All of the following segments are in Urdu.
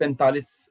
45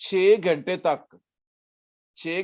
6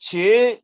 6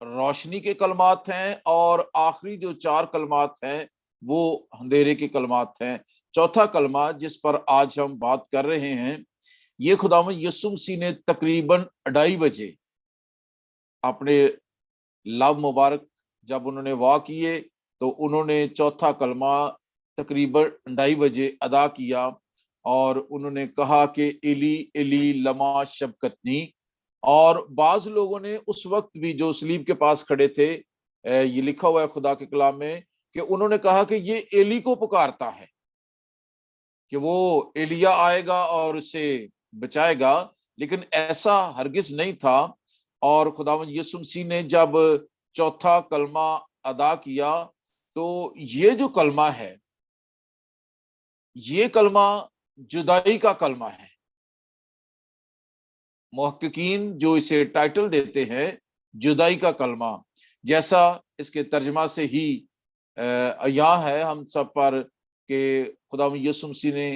روشنی کے کلمات ہیں، اور آخری جو 4 کلمات ہیں وہ اندھیرے کے کلمات ہیں۔ چوتھا کلمہ جس پر آج ہم بات کر رہے ہیں، یہ خداوند یسوع مسیح نے تقریباً 2:30 بجے اپنے لب مبارک جب انہوں نے وا کیے تو انہوں نے چوتھا کلمہ تقریباً 2:30 بجے ادا کیا، اور انہوں نے کہا کہ ایلی ایلی لما شبکتنی۔ اور بعض لوگوں نے اس وقت بھی جو صلیب کے پاس کھڑے تھے، یہ لکھا ہوا ہے خدا کے کلام میں، کہ انہوں نے کہا کہ یہ ایلی کو پکارتا ہے، کہ وہ ایلیا آئے گا اور اسے بچائے گا، لیکن ایسا ہرگز نہیں تھا۔ اور خداوند یسوع مسیح نے جب چوتھا کلمہ ادا کیا تو یہ جو کلمہ ہے، یہ کلمہ جدائی کا کلمہ ہے۔ محققین جو اسے ٹائٹل دیتے ہیں جدائی کا کلمہ، جیسا اس کے ترجمہ سے ہی عیاں ہے ہم سب پر، کہ خداوند یسوع مسیح نے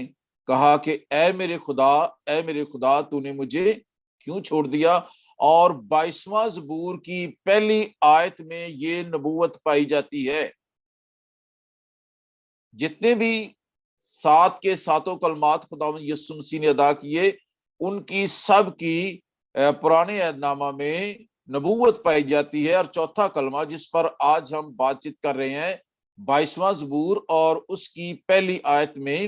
کہا کہ اے میرے خدا تو نے مجھے کیوں چھوڑ دیا۔ اور 22واں زبور کی پہلی آیت میں یہ نبوت پائی جاتی ہے۔ جتنے بھی 7 کے 7 کلمات خداوند یسوع مسیح نے ادا کیے، ان کی سب کی پرانے عہد نامہ میں نبوت پائی جاتی ہے۔ اور چوتھا کلمہ جس پر آج ہم بات چیت کر رہے ہیں، 22واں زبور اور اس کی پہلی آیت میں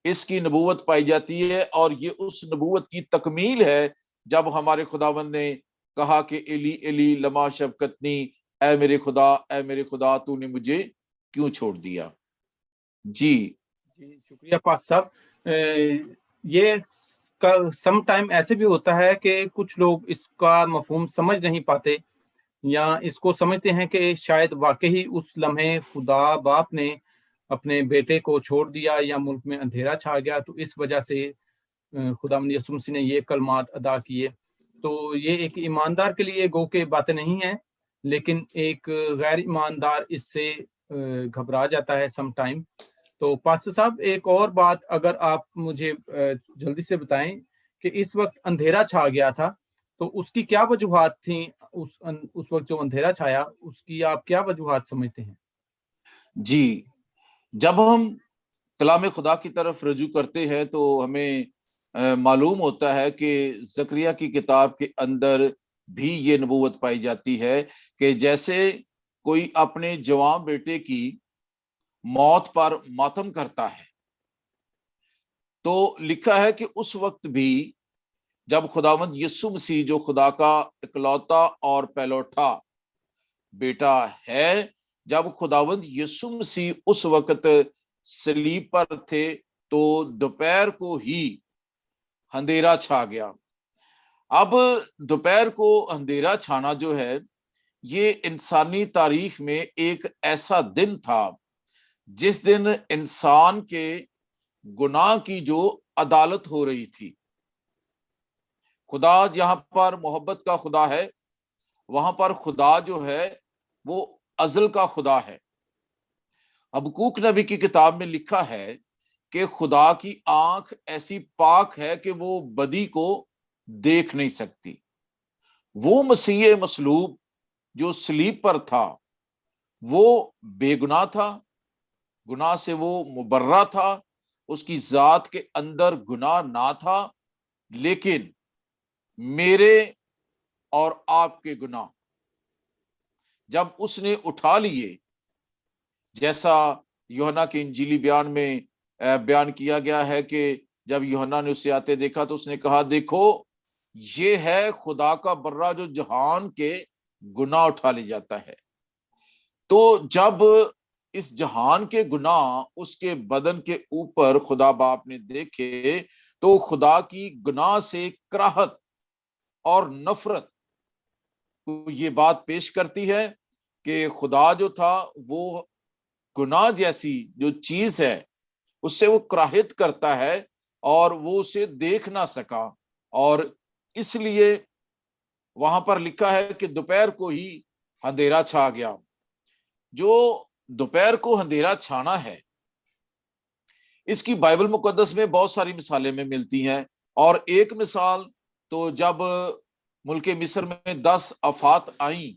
اس کی نبوت پائی جاتی ہے، اور یہ اس نبوت کی تکمیل ہے جب ہمارے خداوند نے کہا کہ ایلی ایلی لما شبکتنی، اے میرے خدا تو نے مجھے کیوں چھوڑ دیا۔ جی شکریہ پاس صاحب۔ یہ سم ٹائم ایسے بھی ہوتا ہے کہ کچھ لوگ اس کا مفہوم سمجھ نہیں پاتے، یا اس کو سمجھتے ہیں کہ شاید واقعی اس لمحے خدا باپ نے اپنے بیٹے کو چھوڑ دیا یا ملک میں اندھیرا چھا گیا، تو اس وجہ سے خداوند یسوع مسیح نے یہ کلمات ادا کیے۔ تو یہ ایک ایماندار کے لیے گو کہ باتیں نہیں ہیں، لیکن ایک غیر ایماندار اس سے گھبرا جاتا ہے سم ٹائم۔ تو پاسٹر صاحب ایک اور بات اگر آپ مجھے جلدی سے بتائیں کہ اس وقت اندھیرا چھا گیا تھا، تو اس کی کیا وجوہات تھیں؟ اس وقت جو اندھیرا چھایا اس کی آپ کیا وجوہات سمجھتے ہیں؟ جی، جب ہم کلام خدا کی طرف رجوع کرتے ہیں تو ہمیں معلوم ہوتا ہے کہ زکریا کی کتاب کے اندر بھی یہ نبوت پائی جاتی ہے کہ جیسے کوئی اپنے جوان بیٹے کی موت پر ماتم کرتا ہے، تو لکھا ہے کہ اس وقت بھی جب خداوند یسوع مسیح جو خدا کا اکلوتا اور پہلوٹا بیٹا ہے، جب خداوند یسوع مسیح اس وقت صلیب پر تھے تو دوپہر کو ہی اندھیرا چھا گیا۔ اب دوپہر کو اندھیرا چھانا جو ہے، یہ انسانی تاریخ میں ایک ایسا دن تھا جس دن انسان کے گناہ کی جو عدالت ہو رہی تھی۔ خدا جہاں پر محبت کا خدا ہے، وہاں پر خدا جو ہے وہ ازل کا خدا ہے۔ حبقوق نبی کی کتاب میں لکھا ہے کہ خدا کی آنکھ ایسی پاک ہے کہ وہ بدی کو دیکھ نہیں سکتی۔ وہ مسیح مصلوب جو صلیب پر تھا وہ بے گناہ تھا، گناہ سے وہ مبرہ تھا، اس کی ذات کے اندر گناہ نہ تھا، لیکن میرے اور آپ کے گناہ جب اس نے اٹھا لیے، جیسا یوحنا کے انجیلی بیان میں بیان کیا گیا ہے کہ جب یوحنا نے اسے آتے دیکھا تو اس نے کہا دیکھو یہ ہے خدا کا برہ جو جہان کے گناہ اٹھا لے جاتا ہے۔ تو جب اس جہان کے گناہ اس کے بدن کے اوپر خدا باپ نے دیکھے تو خدا کی گناہ سے کراہت اور نفرت یہ بات پیش کرتی ہے کہ خدا جو تھا وہ گناہ جیسی جو چیز ہے اس سے وہ کراہت کرتا ہے اور وہ اسے دیکھ نہ سکا، اور اس لیے وہاں پر لکھا ہے کہ دوپہر کو ہی اندھیرا چھا گیا۔ جو دوپہر کو اندھیرا چھانا ہے، اس کی بائبل مقدس میں بہت ساری مثالیں میں ملتی ہیں، اور ایک مثال تو جب ملک مصر میں 10 آفات آئیں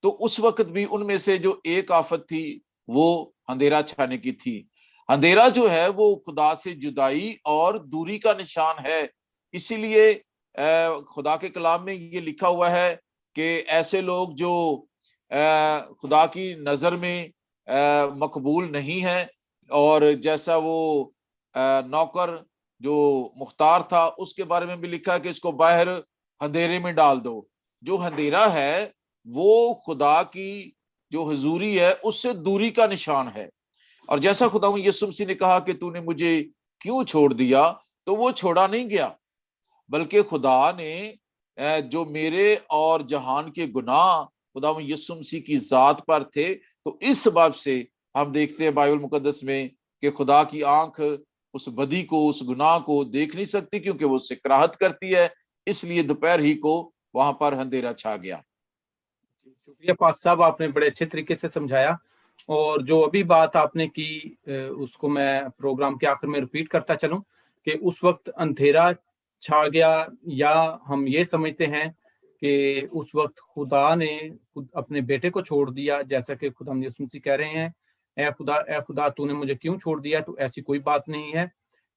تو اس وقت بھی ان میں سے جو ایک آفت تھی وہ اندھیرا چھانے کی تھی۔ اندھیرا جو ہے وہ خدا سے جدائی اور دوری کا نشان ہے، اسی لیے خدا کے کلام میں یہ لکھا ہوا ہے کہ ایسے لوگ جو خدا کی نظر میں مقبول نہیں ہیں، اور جیسا وہ نوکر جو مختار تھا اس کے بارے میں بھی لکھا ہے کہ اس کو باہر اندھیرے میں ڈال دو۔ جو اندھیرا ہے وہ خدا کی جو حضوری ہے اس سے دوری کا نشان ہے، اور جیسا خدا یسوع مسیح نے کہا کہ تو نے مجھے کیوں چھوڑ دیا، تو وہ چھوڑا نہیں گیا، بلکہ خدا نے جو میرے اور جہان کے گناہ خدا یسوع مسیح کی ذات پر تھے، تو اس سبب سے ہم دیکھتے ہیں بائبل مقدس میں کہ خدا کی آنکھ اس بدی کو، اس گناہ کو دیکھ نہیں سکتی، کیونکہ وہ اس سے کراہت کرتی ہے، اس لیے دوپہر ہی کو وہاں پر اندھیرا چھا گیا۔ شکریہ پاس صاحب، آپ نے بڑے اچھے طریقے سے سمجھایا، اور جو ابھی بات آپ نے کی اس کو میں پروگرام کے آخر میں ریپیٹ کرتا چلوں کہ اس وقت اندھیرا چھا گیا، یا ہم یہ سمجھتے ہیں کہ اس وقت خدا نے اپنے بیٹے کو چھوڑ دیا، جیسا کہ خدا یسوع مسیح کہہ رہے ہیں اے خدا تو نے مجھے کیوں چھوڑ دیا، تو ایسی کوئی بات نہیں ہے۔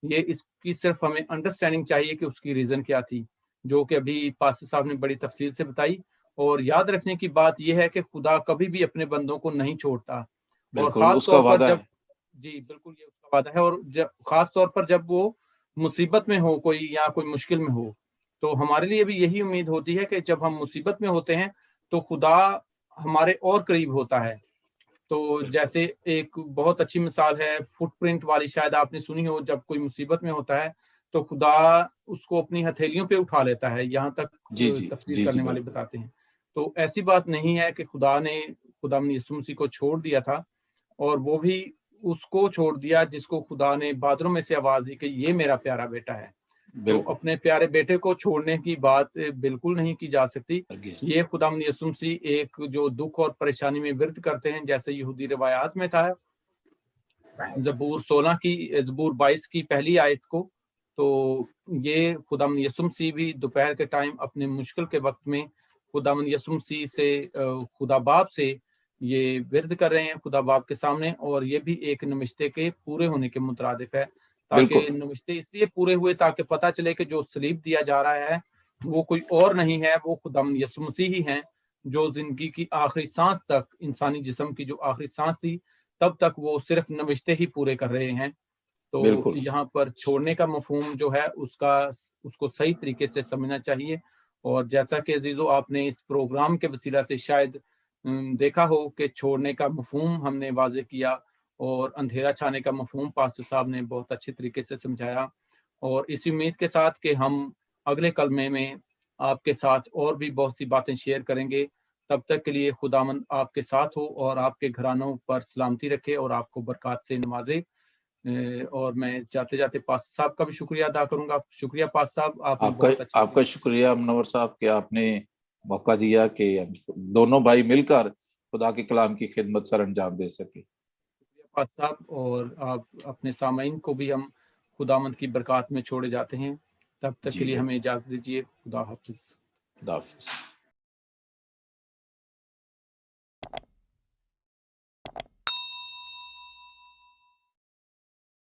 یہ اس کی صرف ہمیں انڈرسٹینڈنگ چاہیے کہ اس کی ریزن کیا تھی، جو کہ ابھی پاسٹر صاحب نے بڑی تفصیل سے بتائی۔ اور یاد رکھنے کی بات یہ ہے کہ خدا کبھی بھی اپنے بندوں کو نہیں چھوڑتا، اور بالکل خاص اس کا طور پر وعدہ جب، ہے۔ جی بالکل یہ اس کا وعدہ ہے، اور خاص طور پر جب وہ مصیبت میں ہو کوئی، یا کوئی مشکل میں ہو، تو ہمارے لیے بھی یہی امید ہوتی ہے کہ جب ہم مصیبت میں ہوتے ہیں تو خدا ہمارے اور قریب ہوتا ہے۔ تو جیسے ایک بہت اچھی مثال ہے فٹ پرنٹ والی، شاید آپ نے سنی ہو، جب کوئی مصیبت میں ہوتا ہے تو خدا اس کو اپنی ہتھیلیوں پہ اٹھا لیتا ہے، یہاں تک جی جی تفسیر جی جی کرنے والے بالکل بتاتے ہیں۔ تو ایسی بات نہیں ہے کہ خدا نے یسوع مسیح کو چھوڑ دیا تھا، اور وہ بھی اس کو چھوڑ دیا جس کو خدا نے بادلوں میں سے آواز دی کہ یہ میرا پیارا بیٹا ہے۔ تو بالکل اپنے پیارے بیٹے کو چھوڑنے کی بات بالکل نہیں کی جا سکتی۔ ہرگز۔ یہ خدا یسوع مسیح ایک جو دکھ اور پریشانی میں ورد کرتے ہیں، جیسے یہودی روایات میں تھا زبور 22 کی پہلی آیت کو، تو یہ خدا یسوع مسیح بھی دوپہر کے ٹائم اپنے مشکل کے وقت میں خدا یسوع مسیح سے، خدا باپ سے یہ ورد کر رہے ہیں، خدا باپ کے سامنے، اور یہ بھی ایک نمشتے کے پورے ہونے کے مترادف ہے، تاکہ بالکل نمشتے اس لیے پورے ہوئے تاکہ پتہ چلے کہ جو سلیب دیا جا رہا ہے وہ کوئی اور نہیں ہے، وہ خدا یسوع مسیح ہی ہیں، جو زندگی کی آخری سانس تک، انسانی جسم کی جو آخری سانس تھی تب تک وہ صرف نوشتے ہی پورے کر رہے ہیں۔ تو بالکل یہاں پر چھوڑنے کا مفہوم جو ہے اس کو صحیح طریقے سے سمجھنا چاہیے، اور جیسا کہ عزیزو آپ نے اس پروگرام کے وسیلہ سے شاید دیکھا ہو کہ چھوڑنے کا مفہوم ہم نے واضح کیا، اور اندھیرا چھانے کا مفہوم پاسٹر صاحب نے بہت اچھے طریقے سے سمجھایا، اور اس امید کے ساتھ کہ ہم اگلے کلمے میں آپ کے ساتھ اور بھی بہت سی باتیں شیئر کریں گے۔ تب تک کے لیے خداوند آپ کے ساتھ ہو اور آپ کے گھرانوں پر سلامتی رکھے اور آپ کو برکات سے نوازے۔ اور میں جاتے جاتے پاسٹر صاحب کا بھی شکریہ ادا کروں گا۔ شکریہ پاسٹر صاحب، آپ نے بہت اچھا آپ کا شکریہ منور صاحب کہ آپ نے موقع دیا کہ دونوں بھائی مل کر خدا کے کلام کی خدمت سر انجام دے سکے۔ شکریہ پاسٹر صاحب، اور آپ اپنے سامعین کو بھی ہم خداوند کی برکات میں چھوڑے جاتے ہیں۔ تب تک کے جی لیے ہمیں بالکل، اجازت دیجیے۔ خدا حافظ۔ خدا حافظ۔